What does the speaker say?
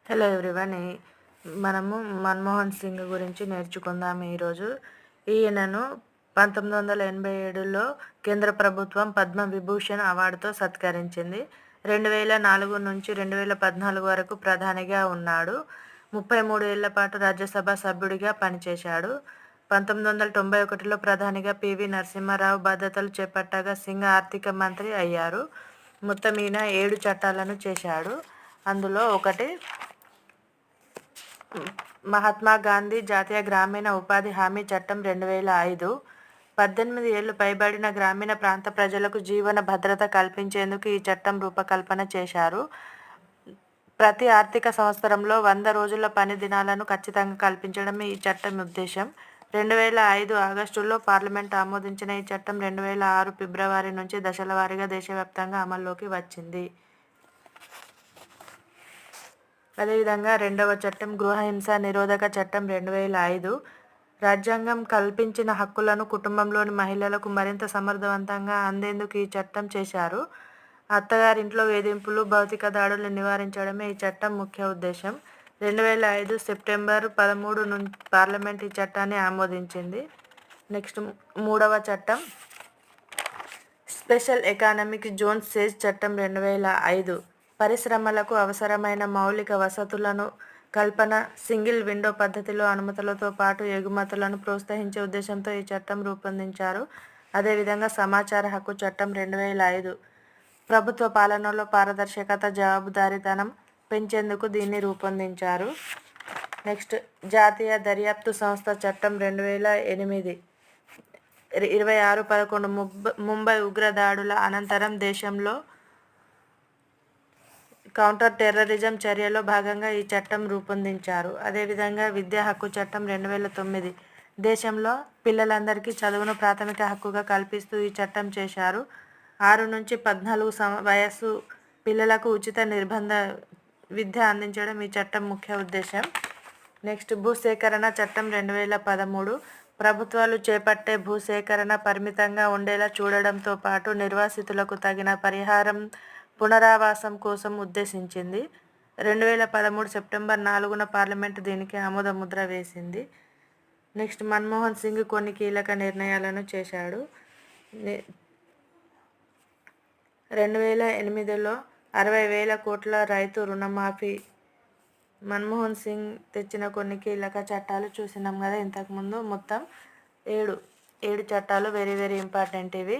Hello everyone. మనము మన్మోహన్ సింగ్ గురించి నేర్చుకుందాం ఈరోజు. ఈయనను 1987లో కేంద్ర ప్రభుత్వం పద్మవిభూషణ్ అవార్డుతో సత్కరించింది. 2004 నుంచి 2014 వరకు ప్రధానిగా ఉన్నాడు. 33 ఏళ్ల పాటు రాజ్యసభ సభ్యుడిగా పనిచేశాడు. 1991లో ప్రధానిగా పివి నరసింహారావు బాధ్యతలు చేపట్టగా సింగ్ ఆర్థిక మంత్రి అయ్యారు. మొత్తం ఈయన 7 చట్టాలను చేశాడు. అందులో ఒకటి మహాత్మా గాంధీ జాతీయ గ్రామీణ ఉపాధి హామీ చట్టం 2005. 18 ఏళ్లు పైబడిన గ్రామీణ ప్రాంత ప్రజలకు జీవన భద్రత కల్పించేందుకు ఈ చట్టం రూపకల్పన చేశారు. ప్రతి ఆర్థిక సంవత్సరంలో 100 రోజుల పని దినాలను ఖచ్చితంగా కల్పించడం ఈ చట్టం ఉద్దేశం. 2005 ఆగస్టులో పార్లమెంట్ ఆమోదించిన ఈ చట్టం 2006 ఫిబ్రవరి నుంచి దశల వారీగా దేశవ్యాప్తంగా అమల్లోకి వచ్చింది. అదేవిధంగా రెండవ చట్టం గృహహింస నిరోధక చట్టం 2005. రాజ్యాంగం కల్పించిన హక్కులను కుటుంబంలోని మహిళలకు మరింత సమర్థవంతంగా అందేందుకు ఈ చట్టం చేశారు. అత్తగారింట్లో వేధింపులు, భౌతిక దాడులు నివారించడమే ఈ చట్టం ముఖ్య ఉద్దేశం. 2005 సెప్టెంబర్ 13 నుంచి పార్లమెంట్ ఈ చట్టాన్ని ఆమోదించింది. నెక్స్ట్ మూడవ చట్టం స్పెషల్ ఎకనామిక్ జోన్ సేజ్ చట్టం 2005. పరిశ్రమలకు అవసరమైన మౌలిక వసతులను కల్పన, సింగిల్ విండో పద్ధతిలో అనుమతులతో పాటు ఎగుమతులను ప్రోత్సహించే ఉద్దేశంతో ఈ చట్టం రూపొందించారు. అదేవిధంగా సమాచార హక్కు చట్టం 2005. ప్రభుత్వ పాలనలో పారదర్శకత, జవాబుదారీతనం పెంచేందుకు దీన్ని రూపొందించారు. నెక్స్ట్ జాతీయ దర్యాప్తు సంస్థ చట్టం 2008. 26/11 ముంబై ఉగ్రదాడుల అనంతరం దేశంలో కౌంటర్ టెర్రరిజం చర్యలో భాగంగా ఈ చట్టం రూపొందించారు. అదేవిధంగా విద్యా హక్కు చట్టం 2009. దేశంలో పిల్లలందరికీ చదువును ప్రాథమిక హక్కుగా కల్పిస్తూ ఈ చట్టం చేశారు. 6 నుంచి 14 వయస్సు పిల్లలకు ఉచిత నిర్బంధ విద్య అందించడం ఈ చట్టం ముఖ్య ఉద్దేశం. నెక్స్ట్ భూసేకరణ చట్టం 2013. ప్రభుత్వాలు చేపట్టే భూసేకరణ పరిమితంగా ఉండేలా చూడడంతో పాటు నిర్వాసితులకు తగిన పరిహారం, పునరావాసం కోసం ఉద్దేశించింది. 2013 సెప్టెంబర్ 4న పార్లమెంటు దీనికి ఆమోద ముద్ర వేసింది. నెక్స్ట్ మన్మోహన్ సింగ్ కొన్ని కీలక నిర్ణయాలను చేశాడు. 2008లో 60,000 కోట్ల రైతు రుణమాఫీ. మన్మోహన్ సింగ్ తెచ్చిన కొన్ని కీలక చట్టాలు చూసినాం కదా ఇంతకుముందు. మొత్తం 7 చట్టాలు వెరీ ఇంపార్టెంట్ ఇవి.